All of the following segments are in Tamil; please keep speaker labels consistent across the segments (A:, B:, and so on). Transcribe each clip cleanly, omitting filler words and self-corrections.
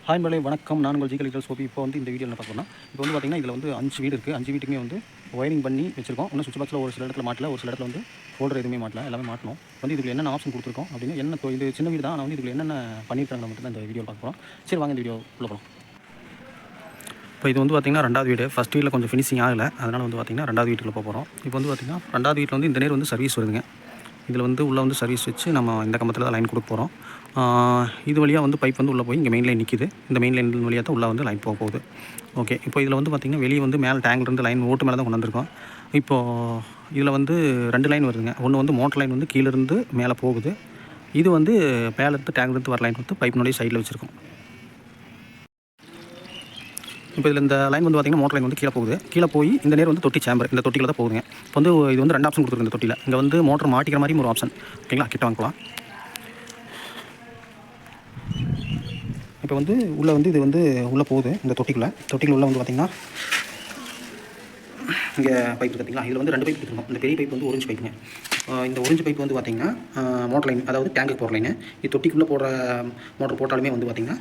A: ஹாய் மலை வணக்கம். நான் உங்கள் ஜிகல் சோபி. இப்போ வந்து இந்த வீடியோ என்ன பார்க்கணும்னா, இப்போ வந்து பார்த்தீங்கன்னா இதில் வந்து 5 வீடு இருக்குது. 5 வீட்டுக்குமே வந்து ஒயரிங் பண்ணி வச்சிருக்கோம். இன்னும் சுவிட்ச் பாக்ஸில் ஒரு சில இடத்துல மாட்டல, ஒரு சில இடத்துல வந்து ஹோல்டர் எதுவுமே மாட்டல, எல்லாமே மாட்டணும். வந்து இதுக்கு என்னென்ன ஆப்ஷன் கொடுத்துருக்கோம் அப்படின்னு என்ன இது சின்ன வீடு தான், ஆனால் வந்து இதுக்கு என்னென்ன பண்ணியிருக்காங்க மட்டும் தான் இந்த வீடியோ பார்க்க போகிறோம். சரி வாங்க இந்த வீடியோ உள்ள போகலாம். இப்போ இது வந்து பார்த்திங்கன்னா 2வது வீடு. ஃபஸ்ட் வீட்டில் கொஞ்சம் ஃபினிஷிங் ஆகலை, அதனால் வந்து பார்த்திங்கன்னா 2வது வீட்டுக்குள்ள போகிறோம். இப்போ வந்து பார்த்திங்கன்னா 2வது வீட்டில் வந்து இந்த நேர் வந்து சர்வீஸ் வருதுங்க. இதில் வந்து உள்ளே வந்து சர்வீஸ் வச்சு நம்ம இந்த கம்பத்தில் தான் லைன் கொடுக்க போகிறோம். இது வழியாக வந்து பைப் வந்து உள்ளே போய் இங்கே மெயின் லைன் நிற்கிது. இந்த மெயின் லைன் வழியாக தான் உள்ளே வந்து லைன் போக போகுது. ஓகே, இப்போ இதில் வந்து பார்த்திங்கன்னா வெளியே வந்து மேலே டேங்க்லேருந்து லைன் ஓட்டு மேலே தான் கொண்டு வந்திருக்கோம். இப்போது இதில் வந்து 2 லைன் வருதுங்க. ஒன்று வந்து மோட்டர் லைன் வந்து கீழேருந்து மேலே போகுது. இது வந்து மேலேருந்து டேங்க்லேருந்து வர லைன் வந்து பைப்பினுடைய சைடில் வச்சுருக்கோம். இப்போ இதில் இந்த லைன் வந்து பார்த்திங்கன்னா மோட்டர் லைன் வந்து கீழே போகுது. கீழே போய் இந்த நேர் வந்து தொட்டி சேம்பர், இந்த தொட்டியில் தான் போகுதுங்க. இப்போ வந்து இது வந்து 2 ஆப்ஷன் கொடுத்துருக்கு இந்த தொட்டியில். இங்கே வந்து மோட்டர் மாட்டிக்கிற மாதிரி ஒரு ஆப்ஷன். ஓகேங்களா, கிட்ட வாங்கலாம். இப்போ வந்து உள்ளே வந்து இது வந்து உள்ளே போகுது இந்த தொட்டிக்குள்ளே உள்ளே வந்து பார்த்திங்கன்னா இங்கே பைப் பார்த்திங்களா, இதில் வந்து 2 பைப் கொடுத்துருக்கோம். இந்த பெரிய பைப் வந்து orange பைப்புங்க. இந்த orange பைப் வந்து பார்த்திங்கன்னா மோட்டர் லைன், அதாவது டேங்குக்கு போகிற லைனு. இது தொட்டிக்குள்ளே போடுற மோட்டர் போட்டாலுமே வந்து பார்த்திங்கன்னா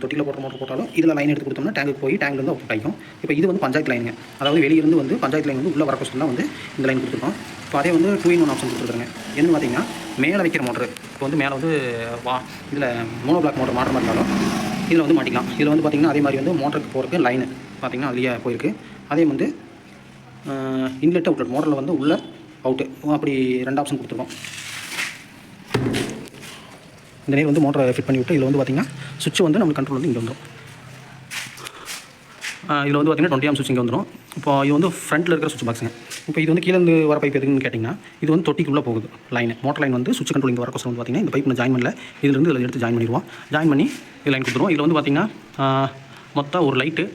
A: தொட்டியில் போடுற மோட்டர் போட்டாலும் இதில் லைன் எடுத்து கொடுத்தோம்னா டேங்குக்கு போய் டேங்க்லேருந்து அவுட் ஆகிக்கும். இப்போ இது வந்து பஞ்சாயத்து லைனுங்க, அதாவது வெளியிருந்து வந்து பஞ்சாயத்து லைன் வந்து உள்ளே வரக்கோசம் தான் வந்து இந்த லைன் கொடுத்துருக்கோம். இப்போ அதே வந்து 2-in-1 ஆப்ஷன் கொடுத்துருக்காங்க. என்ன பார்த்திங்கன்னா மேலே வைக்கிற மோட்டர், இப்போ வந்து மேலே வந்து இதில் மோனோ பிளாக் மோட்டர் மாட்டுற மாதிரி இருந்தாலும் இதில் வந்து மாட்டிக்கலாம். இதில் வந்து பார்த்திங்கன்னா அதே மாதிரி வந்து மோட்டருக்கு போகிறதுக்கு லைனு பார்த்திங்கன்னா அதுலேயே போயிருக்கு. அதே வந்து இன்லெட் அவுட்லெட் மோட்டரில் வந்து உள்ள அவுட்டு, அப்படி 2 ஆப்ஷன் கொடுத்துருக்கோம். இந்த நேர் வந்து மோட்டரை ஃபிட் பண்ணி விட்டு இதில் வந்து பார்த்திங்கன்னா சுவிட்ச் வந்து நம்மளுக்கு கண்ட்ரோல் வந்து இங்கே வந்துடும். இதில் வந்து பார்த்திங்கன்னா 20 ஆம் சுவிட்ச் இங்கே வந்துடும். இப்போ இது வந்து ஃப்ரண்ட்டில் இருக்கிற சுவிட்ச் பாக்ஸுங்க. இப்போ இது வந்து கீழேருந்து வர பைப் எதுக்குன்னு கேட்டிங்கன்னா இது வந்து தொட்டிக்குள்ளே போகுது லைன். மோட்டர் லைன் வந்து சுவிட்ச் கண்ட்ரோல் இங்கே வரக்கோசம் வந்து பார்த்திங்கன்னா இந்த பைப் நான் ஜாயின் பண்ணல, இதிலிருந்து இதில் எடுத்து ஜாயின் பண்ணிடுவோம். ஜாயின் பண்ணி இது லைன் கொடுத்துருவோம். இதில் வந்து பார்த்திங்கன்னா மொத்தம் ஒரு லைட்டு,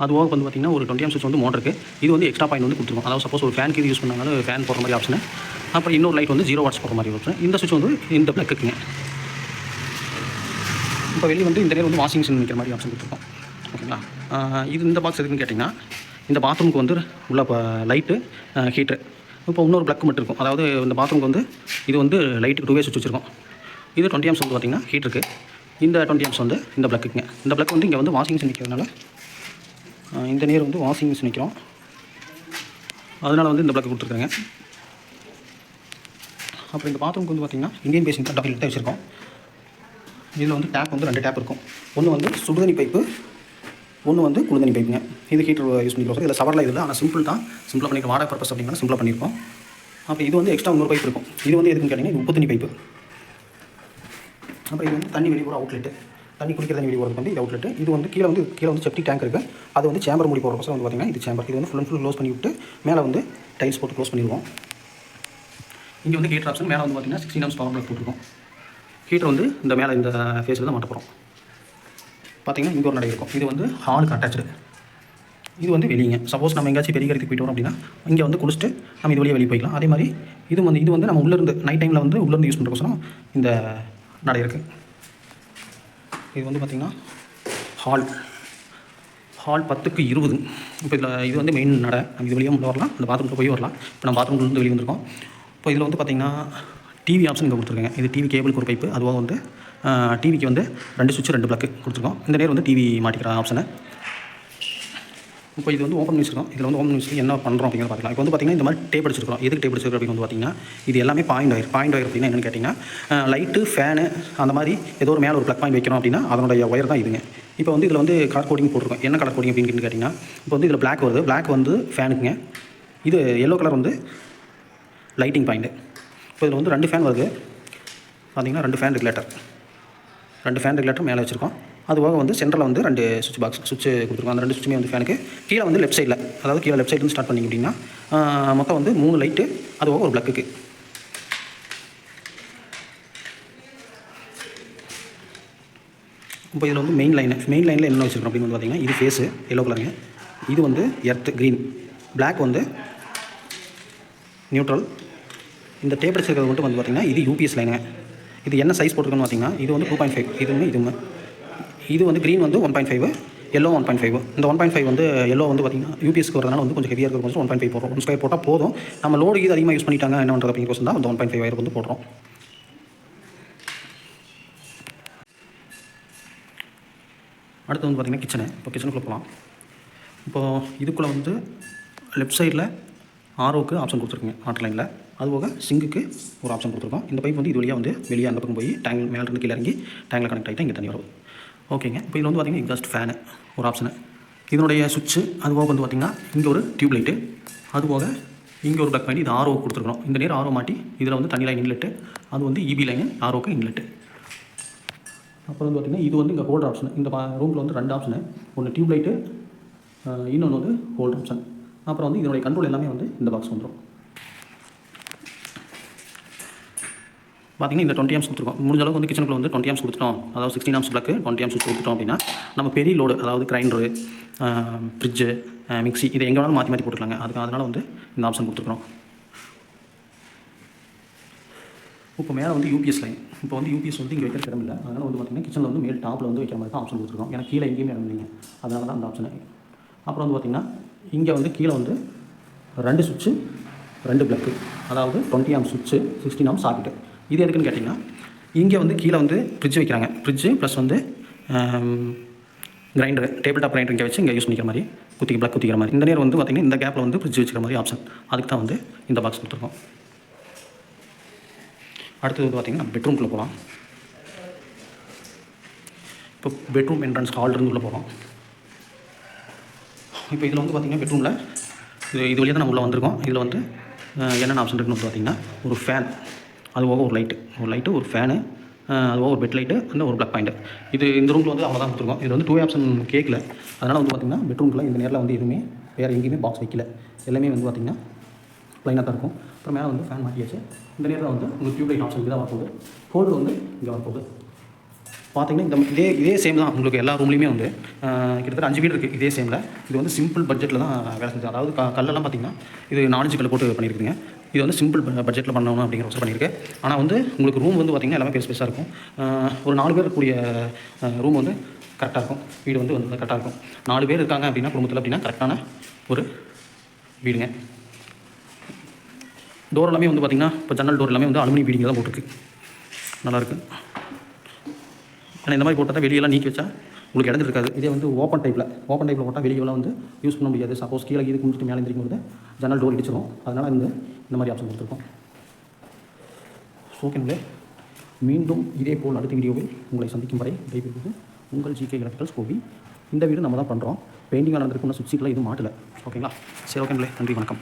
A: அதுவாக வந்து பார்த்திங்கன்னா ஒரு 20 ஆம் சுவிட்ச் வந்து மோட்டருக்கு. இது வந்து எக்ஸ்ட்ரா பாயிண்ட் வந்து கொடுத்துருவோம். அதாவது சப்போஸ் ஒரு ஃபேனுக்கு யூஸ் பண்ணாலும் ஃபேன் போடுற மாதிரி ஆப்ஷன். அப்புறம் இன்னொரு லைட் வந்து 0 வாட்ஸ் போடுற மாதிரி ஆப்ஷன். இந்த சுவிட்ச் வந்து இந்த பிளக்குங்க. இப்போ வெளியே வந்து இந்த நேரம் வந்து வாஷிங் மிஷின் வைக்கிற மாதிரி ஆப்ஷன் கொடுத்துருக்கோம். ஓகேங்களா, இது இந்த பாக்ஸ் எதுக்குன்னு கேட்டிங்கன்னா இந்த பாத்ரூமுக்கு வந்து உள்ள லைட்டு ஹீட்ரு. இப்போ இன்னொரு ப்ளக் மட்டும் இருக்கும். அதாவது இந்த பாத்ரூமுக்கு வந்து இது வந்து லைட்டுக்கு 2 வே சுவிட்ச் வச்சுருக்கோம். இது 20 ஆம்ஸ் வந்து பார்த்திங்கன்னா ஹீட்டருக்கு. இந்த 20 ஆம்ஸ் வந்து இந்த ப்ளக்குங்க. இந்த ப்ளக் வந்து இங்கே வந்து வாஷிங் மிஷின் நிற்கிறதுனால இந்த நேர் வந்து வாஷிங் மிஷின் நிற்கிறோம், அதனால் வந்து இந்த ப்ளக் கொடுத்துருக்காங்க. அப்புறம் இந்த பாத்ரூமுக்கு வந்து பார்த்திங்கன்னா இந்தியன் பேசிங் டபுள் லிட்டை வச்சுருக்கோம். இதில் வந்து டேப் வந்து 2 டேப் இருக்கும். ஒன்று வந்து சுடுதண்ணி பைப்பு, ஒன்று வந்து குளிர்தண்ணி பைப்புங்க. இது ஹீட்டர் யூஸ் பண்ணிக்கிறோம். இதில் சவரில் இல்லை, ஆனால் சிம்பிளாக பண்ணியிருக்கோம். வாடகை பர்பஸ் அப்படின்னா சிம்பிளாக பண்ணியிருக்கோம். அப்புறம் இது வந்து எக்ஸ்ட்ரா இன்னொரு பைப் இருக்கும். இது வந்து எதுக்குன்னு கேட்டிங்கன்னா உப்பு தண்ணி பைப்பு. அப்புறம் இது வந்து தண்ணி வெளியே போகிற அவுட்லெட்டு, தண்ணி குடிக்கிற தண்ணி வெளியே போகிறது வந்து இது அவுட்லெட்டு. இது வந்து கீழே வந்து செப்டிக் டேங்க் இருக்குது. அது வந்து சேம்பர் மூடி போகிற பசங்க வந்து பார்த்திங்கன்னா இது சேம்பர். இது வந்து ஃபுல் க்ளோஸ் பண்ணி விட்டு மேலே வந்து டைல்ஸ் போட்டு க்ளோஸ் பண்ணிடுவோம். இங்கே வந்து ஹீட்டர் ஆப்ஷன் மேலே வந்து பார்த்திங்கன்னா 16 ஆம்ஸ் பவர் பிளக் போட்டுருக்கோம். ஹீட்டர் வந்து இந்த மேலே இந்த ஃபேஸில் தான் மாட்ட போகிறோம். பார்த்திங்கன்னா இங்கே ஒரு நடை இருக்கும். இது வந்து ஹாலுக்கு அட்டாச்சு. இது வந்து வெளியங்க. சப்போஸ் நம்ம எங்கேயாச்சும் பெரிய கடைக்கு போய்ட்டு வரோம் அப்படின்னா இங்கே வந்து குளிச்சுட்டு நம்ம இது வழியாக வெளியே போய்க்கலாம். அதே மாதிரி இது வந்து நம்ம உள்ளேருந்து நைட் டைமில் வந்து உள்ளேருந்து யூஸ் பண்ணுறக்கோசரம் இந்த நடை இருக்குது. இது வந்து பார்த்திங்கன்னா ஹால் 10க்கு 20. இப்போ இது வந்து மெயின் நடை. நம்ம இது வழியாக உள்ளே வரலாம், அந்த பாத்ரூமில் போய் வரலாம். இப்போ நம்ம பாத்ரூம்லேருந்து வெளியே வந்திருக்கோம். இப்போ இதில் வந்து பார்த்திங்கன்னா டிவி ஆப்ஷன் இங்கே கொடுத்துருக்காங்க. இது டிவி கேபிளுக்கு ஒரு பைப்பு, அதுவாக வந்து டிவிக்கு வந்து 2 சுவிட்ச் 2 ப்ளக்கு கொடுத்துருக்கோம். இந்த நேரம் வந்து டிவி மாட்டிக்கிற ஆப்ஷனை. இப்போ இது வந்து ஓப்பன் வச்சுருக்கோம். இதில் வந்து ஓப்பன் வச்சு என்ன பண்ணுறோம் அப்படிங்கிறத பார்க்கலாம். இப்போ வந்து பார்த்திங்கன்னா இந்த மாதிரி டேப் அடிச்சிருக்கோம். எதுக்கு டேப் அடிச்சிருக்கோம் அப்படின்னு வந்து பார்த்திங்கன்னா இது எல்லாமே பாயிண்ட் ஒயர் அப்படின்னா என்னென்னு கேட்டிங்கன்னா லைட்டு, ஃபேனு அந்த மாதிரி ஏதோ ஒரு மேலே ஒரு ப்ளக் பாயிண்ட் வைக்கிறோம் அப்படின்னா அதனுடைய ஒயர் தான் இதுங்க. இப்போ வந்து இதில் வந்து கலர் கோடிங் போட்டிருக்கோம். என்ன கலர் கோடிங் அப்படின்னு கேட்டிங்கன்னா இப்போ வந்து இதில் பிளாக் வருது. பிளாக் வந்து ஃபேனுக்குங்க. இது எல்லோ கலர் வந்து லைட்டிங் பாயிண்ட்டு. இப்போ இதில் வந்து 2 ஃபேன் வருது பார்த்திங்கன்னா, 2 ஃபேன் ரெகுலேட்டர் மேலே வச்சுருக்கோம். அதுவாக வந்து சென்டரில் வந்து 2 சுவிட்ச் கொடுத்துருக்கோம். அந்த 2 சுவிட்சுமே வந்து ஃபேனுக்கு. கீழே வந்து லெஃப்ட் சைடில், அதாவது கீழே லெஃப்ட் சைட்லேருந்து ஸ்டார்ட் பண்ணிங்க அப்படின்னா மொத்தம் வந்து 3 லைட்டு, அதுவாக ஒரு ப்ளக்குக்கு. இப்போ இதில் வந்து மெயின் லைனில் என்ன வச்சுருக்கோம் அப்படின்னு வந்து பார்த்திங்கன்னா இது ஃபேஸு எல்லோ கலருங்க. இது வந்து எர்த் க்ரீன், பிளாக் வந்து நியூட்ரல். இந்த டேப் அடிச்சிருக்கிறது மட்டும் வந்து பார்த்திங்கன்னா இது யூபிஎஸ் லைனுங்க. இது என்ன சைஸ் போட்டிருக்கோன்னு பார்த்திங்கன்னா இது வந்து 2.5, இதுவுமே இது வந்து க்ரீன் வந்து 1.5, எல்லோ 1.5. இந்த 1.5 வந்து எல்லோ வந்து பார்த்திங்கன்னா யூபிஎஸ்க்கு வரதுனால வந்து கொஞ்சம் ஹெவியாக இருக்கிற கொஞ்சம் 1.5 போடுறோம். 1 ஸ்கொயர் போட்டால் போதும். நம்ம லோடு இது அதிகமாக யூஸ் பண்ணிட்டாங்க என்ன பண்ணுறது அப்படிங்கிறோம் தான் அந்த 1.5 வயர் வந்து போடுறோம். அடுத்து வந்து பார்த்திங்கன்னா கிச்சனு. இப்போ கிச்சனுக்குள்ளே போகலாம். இப்போது இதுக்குள்ளே வந்து லெஃப்ட் சைடில் ஆர்ஓக்கு ஆப்ஷன் கொடுத்துருக்குங்க வாட்டர் லைனில். அதுபோக சிங்குக்கு ஒரு ஆப்ஷன் கொடுத்துருக்கோம். இந்த பைப் வந்து இது வழியாக வந்து வெளியே அந்த பக்கம் போய் டேங்க் மேலேருந்து கீழே இறங்கி டேங்கில் கனெக்ட் ஆகிட்டு இங்கே தண்ணி வரும். ஓகேங்க. இப்போ இதில் வந்து பார்த்திங்கன்னா எக்ஸாஸ்ட் ஃபேனு ஒரு ஆப்ஷனு. இதனுடைய சுவிட்சு அதுபோக வந்து பார்த்திங்கன்னா இங்கே ஒரு டியூப் லைட்டு, அதுபோக இங்கே ஒரு ப்ளக் பாயிண்ட். இது ஆர்ஓ கொடுத்துருக்கோம். இந்த நேரம் ஆர்ஓ மாட்டி இதில் வந்து தண்ணி லைன் இன்லெட்டு, அது வந்து இபி லைனு ஆர்ஓக்கு இன்லெட்டு. அப்புறம் வந்து பார்த்திங்கன்னா இது வந்து இங்கே ஹோல்டர் ஆப்ஷன். இந்த ரூமில் வந்து 2 ஆப்ஷனு, ஒன்று டியூப் லைட்டு, இன்னொன்று வந்து ஹோல்டர் ஆப்ஷன். அப்புறம் வந்து இதனுடைய கண்ட்ரோல் எல்லாமே வந்து இந்த பாக்ஸ் வந்துடும். பார்த்திங்கன்னா இந்த 20 ஆம்ஸ் கொடுத்துருக்கோம். முடிஞ்ச அளவுக்கு வந்து கிச்சனுக்குள்ள வந்து 20 ஆம்ஸ் கொடுத்துட்டோம், அதாவது 16 ஆம்ஸ் ப்ளக்கு 20 ஆம்ஸ் கொடுத்துட்டோம் அப்படின்னா நம்ம பெரிய லோடு, அதாவது கிரைண்டரு, ஃப்ரிட்ஜு, மிக்ஸி, இதை எங்கே வேணாலும் மாற்றி போட்டுக்கலாங்க. அதனால் வந்து இந்த ஆப்ஷன் கொடுத்துருக்குறோம். இப்போ மேலே வந்து யூபிஎஸ் லைன். இப்போ வந்து யூபிஎஸ் வந்து இங்கே வைக்கிற இடம் இல்லை. அதனால் வந்து பார்த்திங்கன்னா கிச்சனில் வந்து மேல் டாப்பில் வந்து வைக்கிற மாதிரி தான் ஆப்ஷன் கொடுத்துருக்கோம். ஏன்னா கீழே எங்கேயுமே இடம் இல்லைங்க, அதனால தான் அந்த ஆப்ஷன். அப்புறம் வந்து பார்த்திங்கன்னா இங்கே வந்து கீழே வந்து 2 சுவிட்சு 2 ப்ளக்கு, அதாவது 20 ஆம்ஸ் சுவிட்சு 16 ஆம்ஸ் சாக்கெட்டு. இது எதுக்குன்னு கேட்டிங்கன்னா இங்கே வந்து கீழே வந்து ஃப்ரிட்ஜ் வைக்கிறாங்க. ஃப்ரிட்ஜு ப்ளஸ் வந்து கிரைண்டரு, டேபிள் டாப் கிரைண்டர் இங்கே வச்சு இங்கே யூஸ் பண்ணிக்கிற மாதிரி ப்ளக் குத்திக்கிற மாதிரி. இந்த நேரம் வந்து பார்த்திங்கன்னா இந்த கேப்பில் வந்து ஃப்ரிட்ஜ் வச்சுக்கிற மாதிரி ஆப்ஷன். அதுக்கு தான் வந்து இந்த பாக்ஸ் கொடுத்துருக்கோம். அடுத்தது வந்து பார்த்திங்கன்னா பெட்ரூம்குள்ளே போகலாம். இப்போ பெட்ரூம் என்ட்ரன்ஸ் ஹால்லேருந்து உள்ளே போகிறோம். இப்போ இதில் வந்து பார்த்திங்கன்னா பெட்ரூமில் இது வழியாக தான் நம்ம உள்ளே வந்திருக்கோம். இதில் வந்து என்னென்ன ஆப்ஷன் இருக்குன்னு வந்து பார்த்திங்கன்னா ஒரு ஃபேன், அதுபோக ஒரு லைட்டு, ஒரு ஃபேனு, அதுபோக ஒரு பெட் லைட்டு, அந்த ஒரு ப்ளக் பாயிண்ட்டு. இது இந்த ரூமில் வந்து அவ்வளோ தான் கொடுத்துருக்கோம். இது வந்து 2 ஆப்ஷன் கேட்கல. அதனால் வந்து பார்த்திங்கன்னா பெட்ரூம்குள்ளே இந்த நேரில் வந்து எதுவுமே வேறு எங்கேயுமே பாக்ஸ் வைக்கல. எல்லாமே வந்து பார்த்திங்கன்னா ப்ளைனாக தான் இருக்கும். அப்புறம் மேலே வந்து ஃபேன் மாட்டியாச்சு. இந்த நேரத்தில் வந்து உங்களுக்கு டியூப் லைட் ஆப்ஷன் தான் வரப்போகுது. ஹோல்டர் வந்து இங்கே வரப்போகுது. பார்த்திங்கன்னா இதே சேம் தான் உங்களுக்கு எல்லா ரூம்லேயுமே வந்து கிட்டத்தட்ட 5 வீடு இருக்குது இதே சேமில். இது வந்து சிம்பிள் பட்ஜெட்டில் தான் வேலை செஞ்சு, அதாவது கல்லெல்லாம் பார்த்திங்கன்னா இது 4 இன்ச்சு கல் போட்டு பண்ணியிருக்குங்க. இது வந்து சிம்பிள் பட்ஜெட்டில் பண்ணணும் அப்படிங்கிற வச்சு பண்ணியிருக்கு. ஆனால் வந்து உங்களுக்கு ரூம் வந்து பார்த்திங்கன்னா எல்லாமே பெருசாக இருக்கும். ஒரு 4 பேர் இருக்கக்கூடிய ரூம் வந்து கரெக்டாக இருக்கும். வீடு வந்து கரெக்டாக இருக்கும். 4 பேர் இருக்காங்க அப்படின்னா குடும்பத்தில் அப்படின்னா கரெக்டான ஒரு வீடுங்க. டோர் எல்லாமே வந்து பார்த்திங்கன்னா இப்போ ஜன்னல் டோர் எல்லாமே வந்து அலுமினியம் பீடிங் தான் போட்டிருக்கு. நல்லாயிருக்கு. ஏன்னா இந்த மாதிரி போட்டால் தான் வெளியெல்லாம் நீக்கி வச்சா உங்களுக்கு இடம் இருக்காது. இதே வந்து ஓப்பன் டைப்பில் போட்டால் வெளியெல்லாம் வந்து யூஸ் பண்ண முடியாது. சப்போஸ் கீழே இது கும்பிட்டு மேலே எந்திரிக்கும் போது ஜன்னல் டோர் இடிச்சிடும். அதனால் இந்த மாதிரி ஆப்ஷன் கொடுத்துருக்கோம். ஓகேங்களே, மீண்டும் இதே போல் அடுத்த வீடியோவில் உங்களை சந்திக்கும் வரை விடைபெறுவது உங்கள் ஜிகே எலக்ட்ரிக்கல்ஸ் கோபி. இந்த வீடு நம்ம தான் பண்ணுறோம். பெயிண்டிங்காக நடந்திருக்குன்னு சுவிட்சுக்கெல்லாம் எதுவும் மாட்டலை. ஓகேங்களா? சரி, ஓகேங்களே, நன்றி, வணக்கம்.